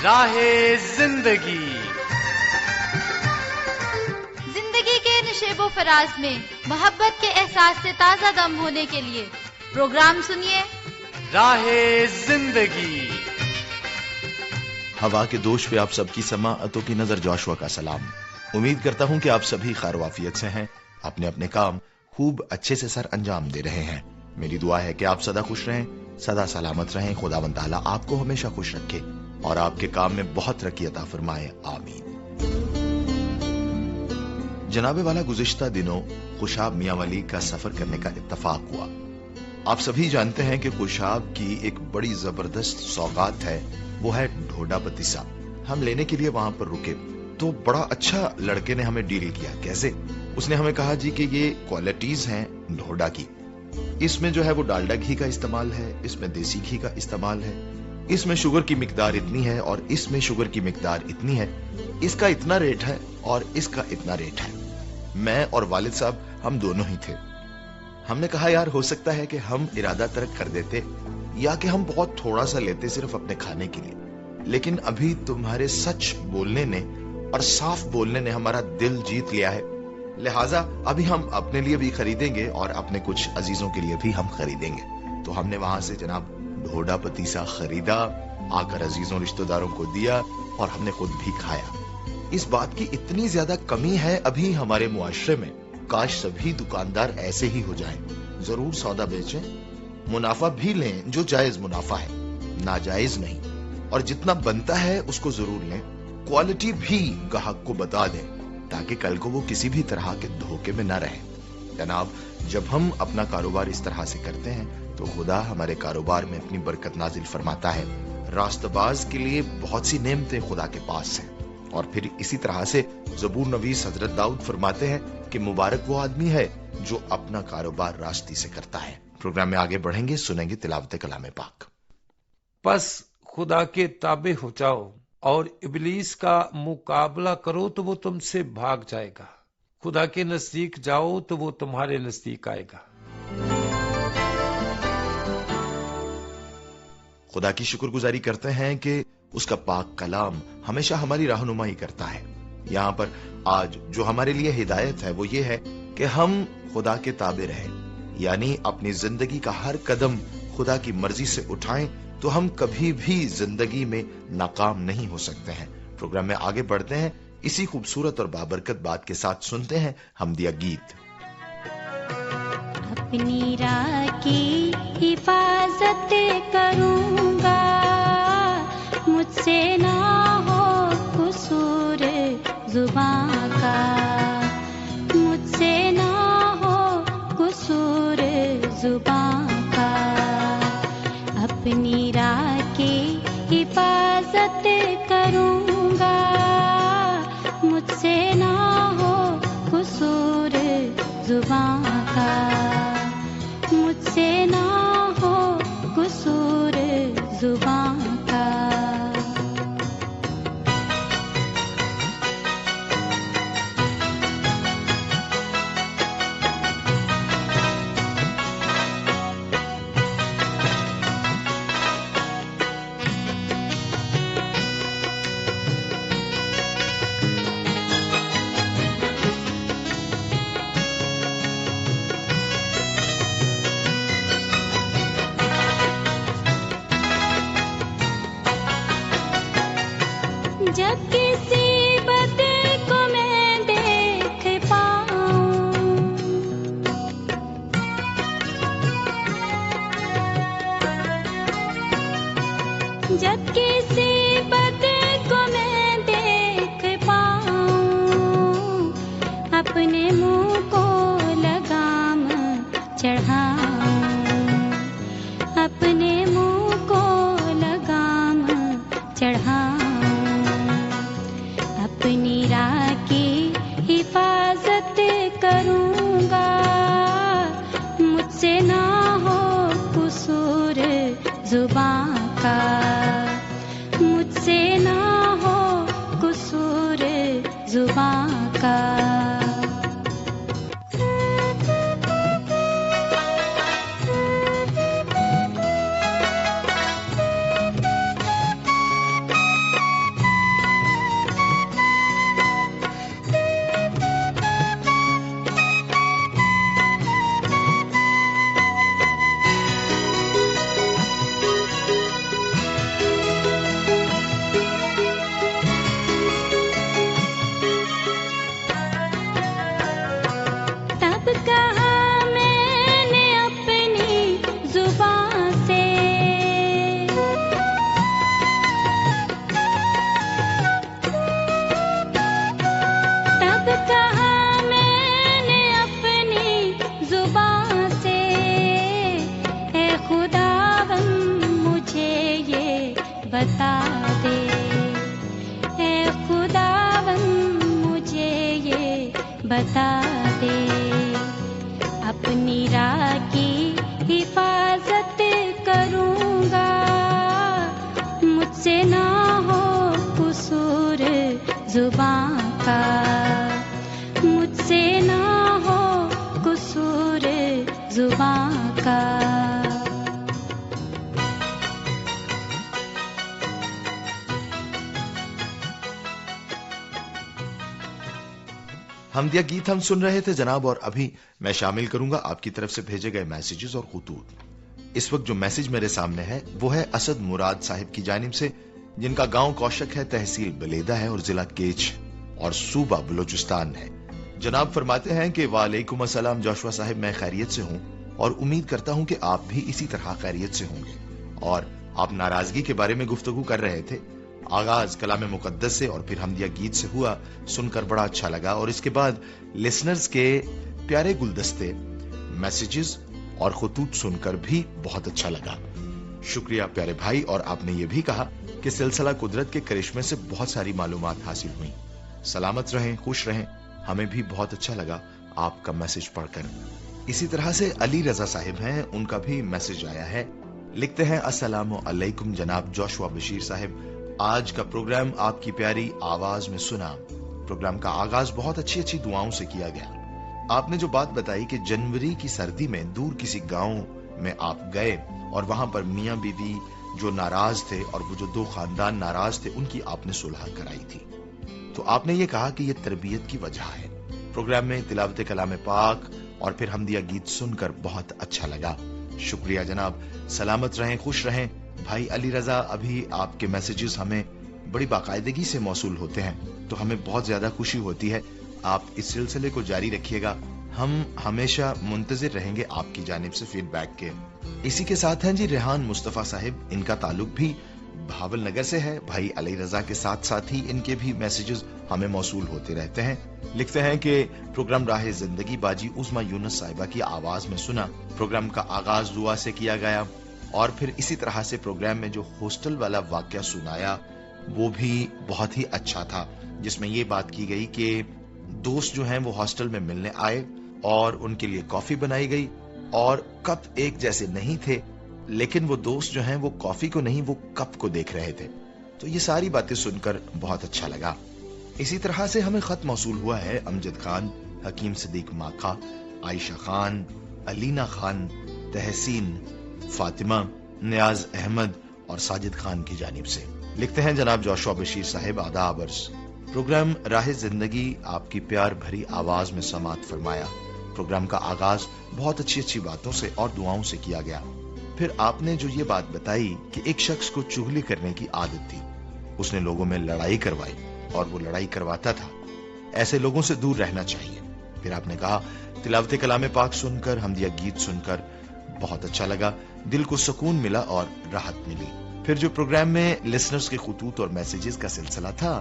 راہ زندگی کے نشیب و فراز میں محبت کے احساس سے تازہ دم ہونے کے لیے پروگرام سنیے راہ زندگی۔ ہوا کے دوش پہ آپ سب کی سماعتوں کی نظر جوشوا کا سلام۔ امید کرتا ہوں کہ آپ سبھی خیر و عافیت سے ہیں، اپنے اپنے کام خوب اچھے سے سر انجام دے رہے ہیں۔ میری دعا ہے کہ آپ سدا خوش رہیں، سدا سلامت رہیں، خداوند تعالیٰ آپ کو ہمیشہ خوش رکھے اور آپ کے کام میں بہت ترقی عطا فرمائے، آمین۔ جناب والا گزشتہ دنوں خوشاب میاں ولی کا سفر کرنے کا اتفاق ہوا۔ آپ سبھی جانتے ہیں کہ خوشاب کی ایک بڑی زبردست سوغات ہے، وہ ہے ڈھوڈا پتیسا۔ ہم لینے کے لیے وہاں پر رکے تو بڑا اچھا لڑکے نے ہمیں ڈیل کیا۔ کیسے؟ اس نے ہمیں کہا جی کہ یہ کوالٹیز ہیں ڈھوڈا کی، اس میں جو ہے وہ ڈالڈا گھی کا استعمال ہے، اس میں دیسی گھی کا استعمال ہے، اس میں شوگر کی مقدار اتنی ہے اور اس میں شوگر کی مقدار اتنی ہے، اس کا اتنا ریٹ ہے اور اس کا اتنا ریٹ ہے۔ میں اور والد صاحب ہم دونوں ہی تھے۔ ہم نے کہا یار ہو سکتا ہے کہ ہم ارادہ ترک کر دیتے یا کہ ہم بہت تھوڑا سا لیتے صرف اپنے کھانے کے لیے، لیکن ابھی تمہارے سچ بولنے نے اور صاف بولنے نے ہمارا دل جیت لیا ہے، لہٰذا ابھی ہم اپنے لیے بھی خریدیں گے اور اپنے کچھ عزیزوں کے لیے بھی ہم خریدیں گے۔ تو ہم نے وہاں سے جناب ڈھوڈا پتیسا خریدا، آ کر عزیزوں رشتہ داروں کو دیا اور ہم نے خود بھی کھایا۔ اس بات کی اتنی زیادہ کمی ہے ابھی ہمارے معاشرے میں، کاش سبھی دکاندار ایسے ہی ہو جائیں، ضرور سودا بیچیں، منافع بھی لیں جو جائز منافع ہے، ناجائز نہیں، اور جتنا بنتا ہے اس کو ضرور لیں، کوالٹی بھی گاہک کو بتا دیں تاکہ کل کو وہ کسی بھی طرح کے دھوکے میں نہ رہے۔ جناب جب ہم اپنا کاروبار اس طرح سے کرتے ہیں تو خدا ہمارے کاروبار میں اپنی برکت نازل فرماتا ہے۔ راست باز کے لیے بہت سی نعمتیں خدا کے پاس ہیں، اور پھر اسی طرح سے زبور نویس حضرت داؤد فرماتے ہیں کہ مبارک وہ آدمی ہے جو اپنا کاروبار راستی سے کرتا ہے۔ پروگرام میں آگے بڑھیں گے، سنیں گے تلاوت کلام پاک۔ پس خدا کے تابع ہو جاؤ اور ابلیس کا مقابلہ کرو تو وہ تم سے بھاگ جائے گا۔ خدا کے نزدیک جاؤ تو وہ تمہارے نزدیک آئے گا۔ خدا کی شکر گزاری کرتے ہیں کہ اس کا پاک کلام ہمیشہ ہماری رہنمائی کرتا ہے۔ یہاں پر آج جو ہمارے لیے ہدایت ہے وہ یہ ہے کہ ہم خدا کے تابع رہیں، یعنی اپنی زندگی کا ہر قدم خدا کی مرضی سے اٹھائیں تو ہم کبھی بھی زندگی میں ناکام نہیں ہو سکتے ہیں۔ پروگرام میں آگے بڑھتے ہیں، اسی خوبصورت اور بابرکت بات کے ساتھ سنتے ہیں حمدیہ گیت۔ اپنی راہ کی حفاظت کروں گا، مجھ سے نہ ہو قصور زبان کا، مجھ سے نہ ہو قصور زبان کا، اپنی راہ کی حفاظت کروں گا، مجھ سے نہ ہو قصور زبان کا، مجھ سے نہ ہو قصور زبان کا۔ جب کسی بدے کو میں دیکھ پاؤں، جب کسی بدے کو میں دیکھ پاؤں، اپنے منہ کو لگام چڑھاؤں، اپنے منہ کو لگام چڑھاؤں، اپنی راہ کی حفاظت کروں گا، مجھ سے نہ ہو قصور زبان کا، बता दे, ऐ खुदावंद मुझे ये बता दे, अपनी राह की हिफाजत करूँगा, मुझसे ना हो कसूर जुबां का, मुझसे ना हो कसूर जुबां का। हमदिया गीत हम सुन रहे थे जनाब, और अभी मैं शामिल करूंगा आपकी तरफ से भेजे गए मैसेजेस और खुतूत। इस वक्त जो मैसेज मेरे सामने है वो है असद मुराद साहिब की जानिब से, जिनका गांव कौशक है, तहसील बलेदा है और जिला केच और सूबा बलोचिस्तान है। जनाब फरमाते हैं कि वालेकुम अस्सलाम जोशुआ साहिब, मैं खैरियत से हूँ और उम्मीद करता हूँ कि आप भी इसी तरह खैरियत से होंगे। और आप नाराजगी के बारे में गुफ्तगू कर रहे थे, आगाज कलाम मुकद्दस से और फिर हमदिया गीत से हुआ, सुनकर बड़ा अच्छा लगा। और इसके बाद लिसनर्स के प्यारे गुलदस्ते, मैसेजेस और खुतूत सुनकर भी बहुत अच्छा लगा। शुक्रिया प्यारे भाई। और आपने ये भी कहा कि सिलसिला कुदरत के करिश्मे से बहुत सारी मालूमात हासिल हुई। सलामत रहें, खुश रहें। हमें भी बहुत अच्छा लगा आपका मैसेज पढ़कर। इसी तरह से अली रजा साहिब हैं, उनका भी मैसेज आया है। लिखते हैं, अस्सलामु अलैकुम जनाब जोशुआ बशीर साहिब, आज का प्रोग्राम आपकी प्यारी आवाज में सुना। प्रोग्राम का आगाज बहुत अच्छी अच्छी दुआओं से किया गया। आपने जो बात बताई कि जनवरी की सर्दी में दूर किसी गांव में आप गए और वहां पर मियां बीवी जो नाराज थे और वो जो दो खानदान नाराज थे उनकी आपने सुलह कराई थी। तो आपने ये कहा कि ये तरबियत की वजह है। प्रोग्राम में तिलावत कलाम पाक और फिर हमदिया गीत सुनकर बहुत अच्छा लगा। शुक्रिया जनाब, सलामत रहें, खुश रहें। भाई अली रजा, अभी आपके मैसेजेस हमें बड़ी बाकायदगी से मौसूल होते हैं, तो हमें बहुत ज्यादा खुशी होती है। आप इस सिलसिले को जारी रखिएगा, हम हमेशा मुंतजिर रहेंगे आपकी जानिब से फीडबैक के। इसी के साथ हैं जी रेहान मुस्तफा साहिब, इनका ताल्लुक भी भावल नगर से है। भाई अली रजा के साथ साथ ही इनके भी मैसेजेस हमें मौसूल होते रहते हैं। लिखते हैं कि प्रोग्राम राह जिंदगी बाजी उस्मा यूनुस साहिबा की आवाज में सुना। प्रोग्राम का आगाज दुआ से किया गया और फिर इसी तरह से प्रोग्राम में जो हॉस्टल वाला वाकया सुनाया वो भी बहुत ही अच्छा था, जिसमें ये बात की गई कि दोस्त जो हैं वो हॉस्टल में मिलने आए और उनके लिए कॉफी बनाई गई और कप एक जैसे नहीं थे, लेकिन वो दोस्त जो हैं वो कॉफी को नहीं, वो कप को देख रहे थे। तो ये सारी बातें सुनकर बहुत अच्छा लगा। इसी तरह से हमें खत मौसूल हुआ है अमजद खान, हकीम सिद्दीक माका, आयशा खान, अलीना खान, तहसीन, फातिमा, नियाज अहमद और साजिद खान की जानिब से। लिखते हैं, जनाब जोशुआ बशीर साहिब आदाब अर्ज। प्रोग्राम राह जिंदगी आपकी प्यार भरी आवाज में समात फरमाया। प्रोग्राम का आगाज बहुत अच्छी अच्छी बातों से और दुआओं से किया गया। फिर आपने जो ये बात बताई कि एक शख्स को चुगली करने की आदत थी, उसने लोगों में लड़ाई करवाई और वो लड़ाई करवाता था, ऐसे लोगों से दूर रहना चाहिए। फिर आपने कहा तिलावत कलाम पाक सुनकर, हमदिया गीत सुनकर बहुत अच्छा लगा, दिल को सुकून मिला और राहत मिली। फिर जो प्रोग्राम में लिसनर्स के खुतूत और मैसेजेस का सिलसिला था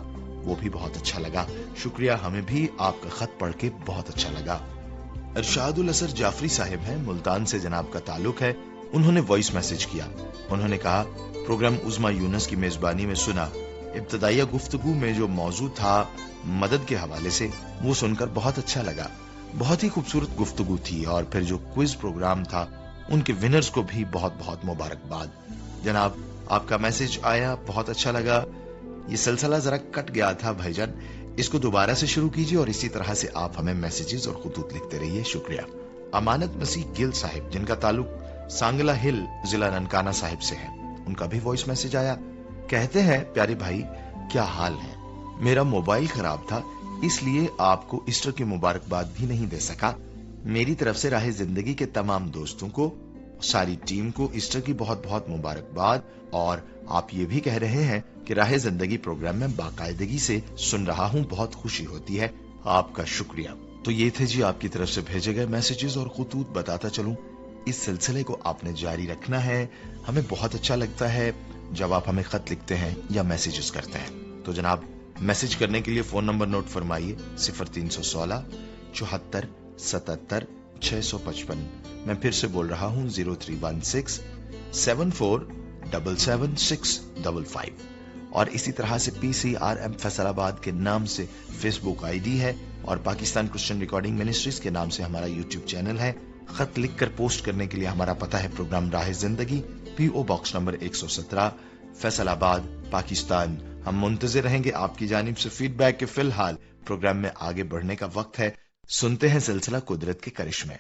वो भी बहुत अच्छा लगा। शुक्रिया, हमें भी आपका खत पढ़ के बहुत अच्छा लगा। इरशादुल असर जाफरी साहिब हैं, मुल्तान से जनाब का ताल्लुक है। उन्होंने वॉइस मैसेज किया। उन्होंने कहा प्रोग्राम उस्मा यूनुस की मेजबानी में सुना। इब्तदाइया गुफ्तगू में जो मौजू था मदद के हवाले से, वो सुनकर बहुत अच्छा लगा। बहुत ही खूबसूरत गुफ्तगू थी। और फिर जो क्विज प्रोग्राम था उनके विनर्स को भी बहुत बहुत मुबारकबाद। जनाब आपका मैसेज आया, बहुत अच्छा लगा। ये सिलसिला जरा कट गया था भाईजान, इसको दोबारा से शुरू कीजिए और इसी तरह से आप हमें मैसेजेस और खुतूत लिखते रहिए। शुक्रिया। अमानत मसीह गिल साहिब, जिनका ताल्लुक सांगला हिल जिला ननकाना साहिब से है, उनका भी वॉइस मैसेज आया। कहते हैं, प्यारे भाई क्या हाल है, मेरा मोबाइल खराब था इसलिए आपको ईस्टर की मुबारकबाद भी नहीं दे सका। मेरी तरफ से राह जिंदगी के तमाम दोस्तों को, सारी टीम को ईस्टर की बहुत बहुत मुबारकबाद। और आप ये भी कह रहे हैं कि राह जिंदगी प्रोग्राम में बाकायदगी से सुन रहा हूँ, बहुत खुशी होती है। आपका शुक्रिया। तो ये थे जी आपकी तरफ से भेजे गए मैसेजेस और खुतूत। बताता चलूं, इस सिलसिले को आपने जारी रखना है। हमें बहुत अच्छा लगता है जब आप हमें खत लिखते हैं या मैसेजेस करते हैं। तो जनाब मैसेज करने के लिए फोन नंबर नोट फरमाइए 0316 74 77 655। मैं फिर से बोल रहा हूँ 0316 74 777655। और इसी तरह से PCRM फैसलाबाद के नाम से फेसबुक आईडी है और पाकिस्तान क्रिश्चियन रिकॉर्डिंग मिनिस्ट्रीज के नाम से हमारा यूट्यूब चैनल है। खत लिखकर पोस्ट करने के लिए हमारा पता है प्रोग्राम राह जिंदगी, PO box number 117, Faisalabad, Pakistan. हम मुंतजिर रहेंगे आपकी जानिब से फीडबैक के। फिलहाल प्रोग्राम में आगे बढ़ने का वक्त है। सुनते हैं सिलसिला कुदरत के करिश्मे।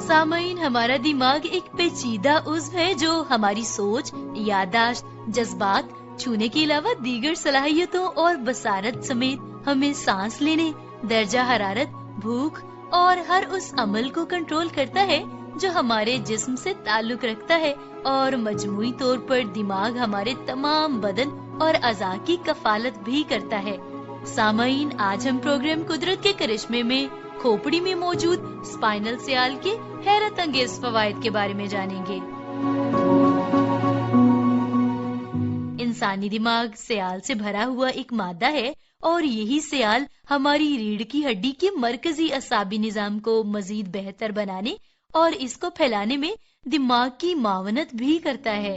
सामईन, हमारा दिमाग एक पेचीदा उज़्व है जो हमारी सोच, याददाश्त, जज्बात, छूने के अलावा दीगर सलाहियतों और बसारत समेत हमें सांस लेने, दर्जा हरारत, भूख और हर उस अमल को कंट्रोल करता है जो हमारे जिस्म से ताल्लुक रखता है, और मजमूई तौर पर दिमाग हमारे तमाम बदन और अज़ा की कफालत भी करता है। सामईन, आज हम प्रोग्राम कुदरत के करिश्मे में खोपड़ी में मौजूद स्पाइनल सियाल के हैरत अंगेज फवायद के बारे में जानेंगे। इंसानी दिमाग सियाल से भरा हुआ एक मादा है और यही सियाल हमारी रीढ़ की हड्डी के मरकजी असाबी निजाम को मजीद बेहतर बनाने और इसको फैलाने में दिमाग की मावनत भी करता है।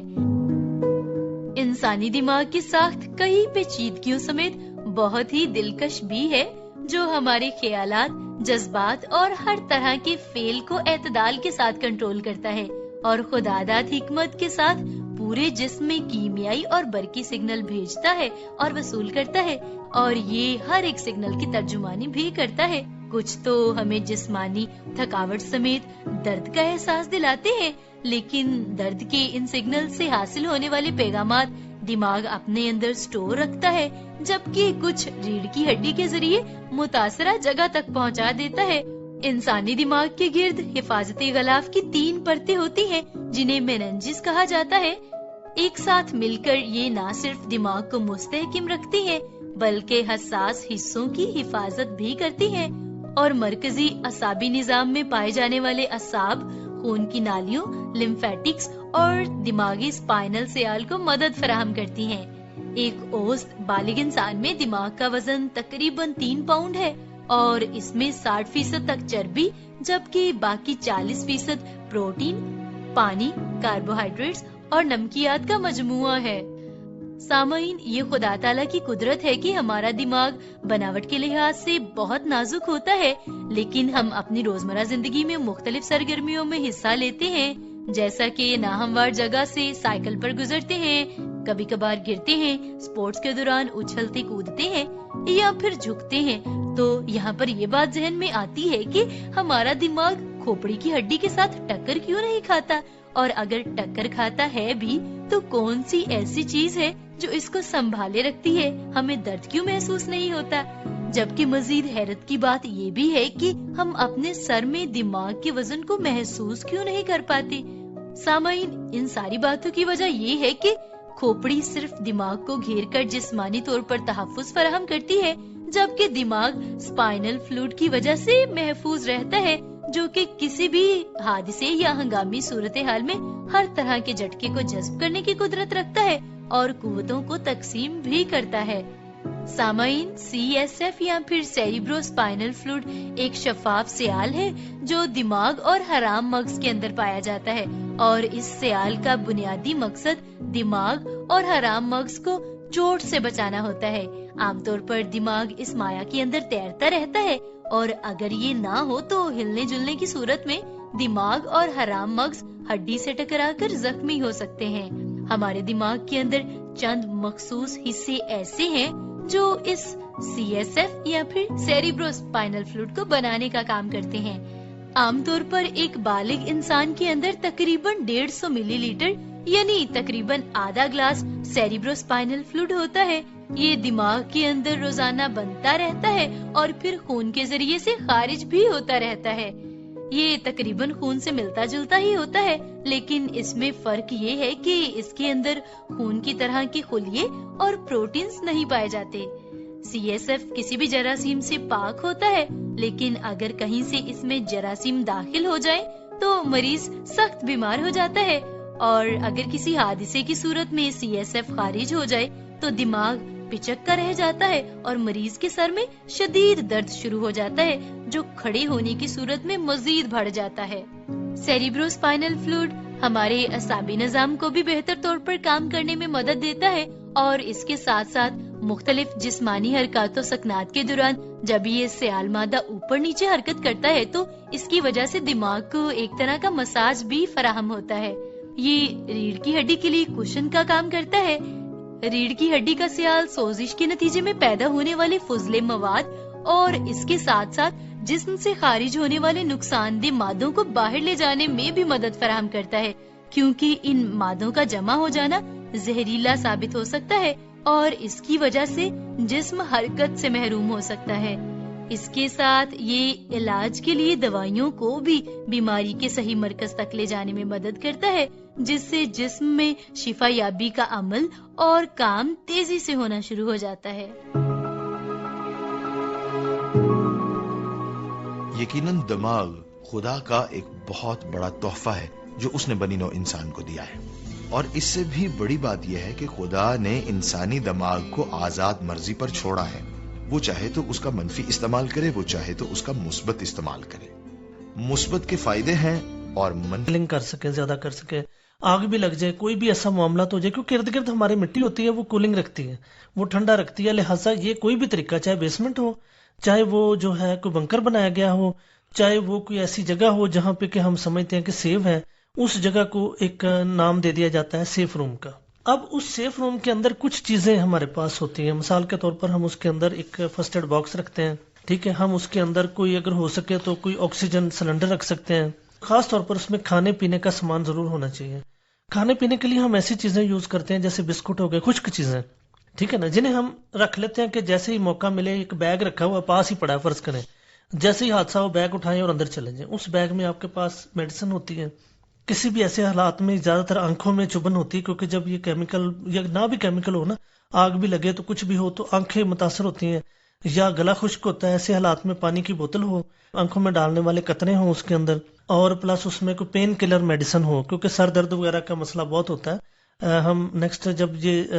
इंसानी दिमाग की साख्त कई पेचीदगियों समेत बहुत ही दिलकश भी है जो हमारे ख्यालात, जज्बात और हर तरह के फेल को एतदाल के साथ कंट्रोल करता है और खुदादाद हिकमत के साथ पूरे जिस्म में कीमियाई और बरकी सिग्नल भेजता है और वसूल करता है, और ये हर एक सिग्नल की तर्जुमानी भी करता है। कुछ तो हमें जिस्मानी थकावट समेत दर्द का एहसास दिलाते हैं, लेकिन दर्द के इन सिग्नल से हासिल होने वाले पैगामात दिमाग अपने अंदर स्टोर रखता है, जबकि कुछ रीढ़ की हड्डी के जरिए मुतासरा जगह तक पहुंचा देता है। इंसानी दिमाग के गिर्द हिफाजती गलाफ की 3 परतें होती हैं, जिन्हें मेनिंजिस कहा जाता है। एक साथ मिलकर ये न सिर्फ दिमाग को मुस्तहकिम रखती हैं, बल्कि हसास हिस्सों की हिफाजत भी करती हैं, और मरकजी असाबी निजाम में पाए जाने वाले असाब, खून की नालियों, लिम्फेटिक्स और दिमागी स्पाइनल सियाल को मदद फराहम करती हैं। एक औसत बालिग इंसान में दिमाग का वजन तकरीबन 3 पाउंड है और इसमें 60% तक चर्बी, जबकि बाकी 40% प्रोटीन, पानी, कार्बोहाइड्रेट्स और नमकियात का मजमुआ है। सामईन, ये खुदा ताला की कुदरत है कि हमारा दिमाग बनावट के लिहाज से बहुत नाजुक होता है, लेकिन हम अपनी रोजमर्रा जिंदगी में मुख्तलिफ सरगर्मियों में हिस्सा लेते हैं, जैसा कि नाहमवार जगह से साइकिल पर गुजरते हैं, कभी कभार गिरते हैं, स्पोर्ट्स के दौरान उछलते कूदते हैं या फिर झुकते हैं। तो यहाँ पर ये बात जहन में आती है कि हमारा दिमाग खोपड़ी की हड्डी के साथ टक्कर क्यों नहीं खाता, और अगर टक्कर खाता है भी तो कौन सी ऐसी चीज है जो इसको संभाले रखती है, हमें दर्द क्यों महसूस नहीं होता। जबकि मजीद हैरत की बात ये भी है कि हम अपने सर में दिमाग के वजन को महसूस क्यों नहीं कर पाते। सामईन, इन सारी बातों की वजह ये है कि खोपड़ी सिर्फ दिमाग को घेर कर जिस्मानी तौर पर तहफ्फुज फराहम करती है, जबकि दिमाग स्पाइनल फ्लूइड की वजह से महफूज रहता है, जो कि किसी भी हादसे या हंगामी सूरत हाल में हर तरह के झटके को जज्ब करने की कुदरत रखता है और कुव्वतों को तकसीम भी करता है। सामईन, CSF या फिर सेरिब्रोस्पाइनल फ्लूइड एक शफाफ सियाल है जो दिमाग और हराम मगज के अंदर पाया जाता है, और इस सियाल का बुनियादी मकसद दिमाग और हराम मगज को चोट से बचाना होता है। आमतौर पर दिमाग इस माया के अंदर तैरता रहता है, और अगर ये ना हो तो हिलने जुलने की सूरत में दिमाग और हराम मगज हड्डी से टकराकर जख्मी हो सकते हैं। हमारे दिमाग के अंदर चंद मखसूस हिस्से ऐसे हैं जो इस CSF या फिर सेरिब्रोस्पाइनल फ्लूइड को बनाने का काम करते हैं। आमतौर पर एक बालिग इंसान के अंदर तकरीबन 150 मिलीलीटर यानी तकरीबन आधा ग्लास सेरिब्रोस्पाइनल फ्लूइड होता है। ये दिमाग के अंदर रोजाना बनता रहता है और फिर खून के जरिए से खारिज भी होता रहता है। ये तकरीबन खून से मिलता जुलता ही होता है, लेकिन इसमें फर्क ये है कि इसके अंदर खून की तरह के खुलिये और प्रोटीन्स नहीं पाए जाते। CSF किसी भी जरासीम से पाक होता है, लेकिन अगर कहीं से इसमें जरासीम दाखिल हो जाए तो मरीज सख्त बीमार हो जाता है, और अगर किसी हादसे की सूरत में CSF खारिज हो जाए तो दिमाग पिचक कर रह जाता है और मरीज के सर में शदीद दर्द शुरू हो जाता है, जो खड़े होने की सूरत में मजीद बढ़ जाता है। سیریبروسپائنل فلوئڈ ہمارے اعصابی نظام کو بھی بہتر طور پر کام کرنے میں مدد دیتا ہے، اور اس کے ساتھ ساتھ مختلف جسمانی حرکات و سکنات کے دوران جب یہ سیال مادہ اوپر نیچے حرکت کرتا ہے تو اس کی وجہ سے دماغ کو ایک طرح کا مساج بھی فراہم ہوتا ہے۔ یہ ریڑھ کی ہڈی کے لیے کوشن کا کام کرتا ہے۔ ریڑھ کی ہڈی کا سیال سوزش کے نتیجے میں پیدا ہونے والے فضلے مواد اور اس کے ساتھ ساتھ جسم سے خارج ہونے والے نقصان دہ مادوں کو باہر لے جانے میں بھی مدد فراہم کرتا ہے، کیونکہ ان مادوں کا جمع ہو جانا زہریلا ثابت ہو سکتا ہے اور اس کی وجہ سے جسم حرکت سے محروم ہو سکتا ہے۔ اس کے ساتھ یہ علاج کے لیے دوائیوں کو بھی بیماری کے صحیح مرکز تک لے جانے میں مدد کرتا ہے، جس سے جسم میں شفا یابی کا عمل اور کام تیزی سے ہونا شروع ہو جاتا ہے۔ یقیناً دماغ خدا کا ایک بہت بڑا تحفہ ہے جو اس نے بنی نوع انسان کو دیا ہے، اور اس سے بھی بڑی بات یہ ہے کہ خدا نے انسانی دماغ کو آزاد مرضی پر چھوڑا ہے۔ وہ چاہے تو اس کا منفی استعمال کرے، وہ چاہے تو اس کا مثبت استعمال کرے۔ مثبت کے فائدے ہیں اور منفی کر سکے، زیادہ کر سکے، آگ بھی لگ جائے، کوئی بھی ایسا معاملہ تو ہو جائے، کیونکہ ارد گرد ہماری مٹی ہوتی ہے، وہ کولنگ رکھتی ہے، وہ ٹھنڈا رکھتی ہے، لہٰذا یہ کوئی بھی طریقہ، چاہے بیسمنٹ ہو، چاہے وہ جو ہے کوئی بنکر بنایا گیا ہو، چاہے وہ کوئی ایسی جگہ ہو جہاں پہ کہ ہم سمجھتے ہیں کہ سیف ہے، اس جگہ کو ایک نام دے دیا جاتا ہے سیف روم کا۔ اب اس سیف روم کے اندر کچھ چیزیں ہمارے پاس ہوتی ہیں، مثال کے طور پر ہم اس کے اندر ایک فرسٹ ایڈ باکس رکھتے ہیں، ٹھیک ہے، ہم اس کے اندر کوئی اگر ہو سکے تو کوئی آکسیجن سلنڈر رکھ سکتے ہیں، خاص طور پر اس میں کھانے پینے کا سامان ضرور ہونا چاہیے۔ کھانے پینے کے لیے ہم ایسی چیزیں یوز کرتے ہیں جیسے بسکٹ ہو گئے، خشک چیزیں، ٹھیک ہے نا، جنہیں ہم رکھ لیتے ہیں کہ جیسے ہی موقع ملے، ایک بیگ رکھا ہوا پاس ہی پڑا ہے فرض کریں، جیسے ہی حادثہ ہو بیگ اٹھائیں اور اندر چلے جائیں، اس بیگ میں آپ کے پاس میڈیسن ہوتی ہے۔ کسی بھی ایسے حالات میں زیادہ تر آنکھوں میں چبھن ہوتی ہے، کیونکہ جب یہ کیمیکل یا نہ بھی کیمیکل ہو نا، آگ بھی لگے تو کچھ بھی ہو تو آنکھیں متاثر ہوتی ہیں، یا گلا خشک ہوتا ہے، ایسے حالات میں پانی کی بوتل ہو، آنکھوں میں ڈالنے والے قطرے ہوں اس کے اندر، اور پلس اس میں کوئی پین کلر میڈیسن ہو، کیونکہ سر درد وغیرہ کا مسئلہ بہت ہوتا ہے۔ ہم نیکسٹ جب یہ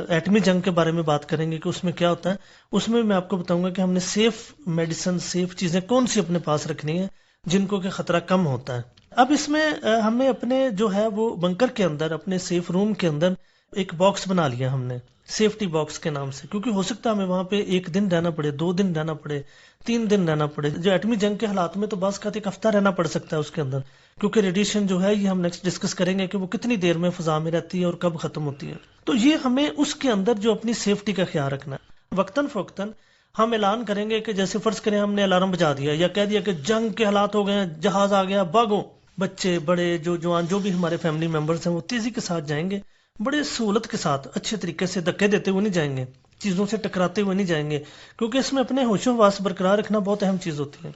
ایٹمی جنگ کے بارے میں بات کریں گے کہ اس میں کیا ہوتا ہے، اس میں میں آپ کو بتاؤں گا کہ ہم نے سیف میڈیسن، سیف چیزیں کون سی اپنے پاس رکھنی ہے جن کو کہ خطرہ کم ہوتا ہے۔ اب اس میں ہمیں اپنے جو ہے وہ بنکر کے اندر، اپنے سیف روم کے اندر ایک باکس بنا لیا ہم نے، سیفٹی باکس کے نام سے، کیونکہ ہو سکتا ہے ہمیں وہاں پہ 1 دن رہنا پڑے، 2 دن رہنا پڑے، 3 دن رہنا پڑے۔ جو ایٹمی جنگ کے حالات میں تو بعض کا 1 ہفتہ رہنا پڑ سکتا ہے اس کے اندر، کیونکہ ریڈیشن جو ہے یہ ہم نیکسٹ ڈسکس کریں گے کہ وہ کتنی دیر میں فضا میں رہتی ہے اور کب ختم ہوتی ہے۔ تو یہ ہمیں اس کے اندر جو اپنی سیفٹی کا خیال رکھنا ہے، وقتاً فوقتاً ہم اعلان کریں گے کہ جیسے فرض کریں ہم نے الارم بجا دیا یا کہہ دیا کہ جنگ کے حالات ہو گئے ہیں، جہاز آ گیا، بھاگو، بچے بڑے جو جوان جو بھی ہمارے فیملی ممبرز ہیں وہ تیزی کے ساتھ جائیں گے، بڑے سہولت کے ساتھ، اچھے طریقے سے، دھکے دیتے ہوئے نہیں جائیں گے، چیزوں سے ٹکراتے ہوئے نہیں جائیں گے، کیونکہ اس میں اپنے ہوش و حواس برقرار رکھنا بہت اہم چیز ہوتی ہے۔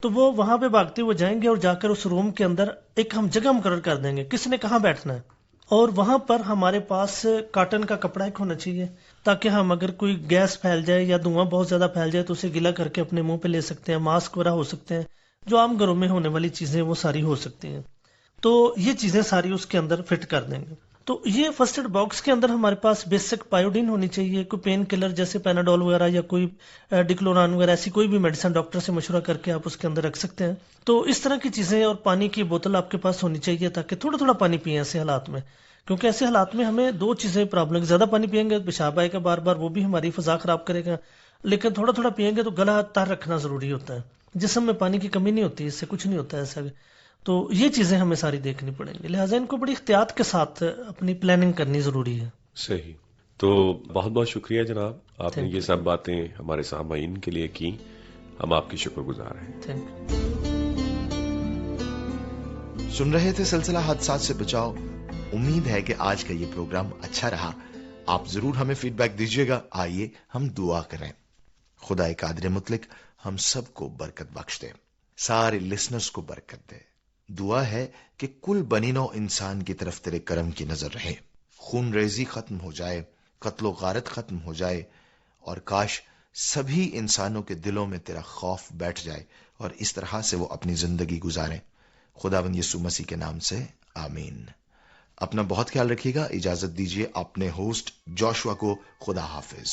تو وہ وہاں پہ بھاگتے ہوئے جائیں گے اور جا کر اس روم کے اندر ایک ہم جگہ مقرر کر دیں گے، کس نے کہاں بیٹھنا ہے، اور وہاں پر ہمارے پاس کاٹن کا کپڑا ایک ہونا چاہیے، تاکہ ہم اگر کوئی گیس پھیل جائے یا دھواں بہت زیادہ پھیل جائے تو اسے گیلا کر کے اپنے منہ پہ لے سکتے ہیں، ماسک وغیرہ ہو سکتے ہیں، جو عام گھروں میں ہونے والی چیزیں وہ ساری ہو سکتی ہیں۔ تو یہ چیزیں ساری اس کے اندر فٹ کر دیں گے۔ تو یہ فرسٹ ایڈ باکس کے اندر ہمارے پاس بیسک پائیوڈین ہونی چاہیے، کوئی پین کلر جیسے پیناڈول وغیرہ یا کوئی ڈکلوران وغیرہ، ایسی کوئی بھی میڈیسن ڈاکٹر سے مشورہ کر کے آپ اس کے اندر رکھ سکتے ہیں۔ تو اس طرح کی چیزیں، اور پانی کی بوتل آپ کے پاس ہونی چاہیے تاکہ تھوڑا تھوڑا پانی پئیں ایسے حالات میں، کیونکہ ایسے حالات میں ہمیں 2 چیزیں پرابلم، زیادہ پانی پئیں گے پیشاب آئے گا بار بار، وہ بھی ہماری فضا خراب کرے گا، لیکن تھوڑا تھوڑا پئیں گے تو گلا تر رکھنا ضروری ہوتا ہے، جسم میں پانی کی کمی نہیں ہوتی، اس سے کچھ نہیں ہوتا ایسا۔ تو یہ چیزیں ہمیں ساری دیکھنی پڑیں گی، لہٰذا ان کو بڑی احتیاط کے ساتھ اپنی پلاننگ کرنی ضروری ہے۔ صحیح۔ تو بہت بہت شکریہ جناب، آپ نے یہ سب باتیں ہمارے سامعین کے لیے کی، ہم آپ کی شکر گزار ہیں۔ سن رہے تھے سلسلہ حادثات سے بچاؤ۔ امید ہے کہ آج کا یہ پروگرام اچھا رہا، آپ ضرور ہمیں فیڈ بیک دیجیے گا۔ آئیے ہم دعا کریں۔ خدا قادر مطلق ہم سب کو برکت بخش دے، سارے لسنرز کو برکت دے۔ دعا ہے کہ کل بنی نوع انسان کی طرف تیرے کرم کی نظر رہے، خون ریزی ختم ہو جائے، قتل و غارت ختم ہو جائے، اور کاش سبھی انسانوں کے دلوں میں تیرا خوف بیٹھ جائے اور اس طرح سے وہ اپنی زندگی گزاریں۔ خداوند یسوع مسیح کے نام سے آمین۔ اپنا بہت خیال رکھیے گا۔ اجازت دیجیے اپنے ہوسٹ جوشوا کو۔ خدا حافظ۔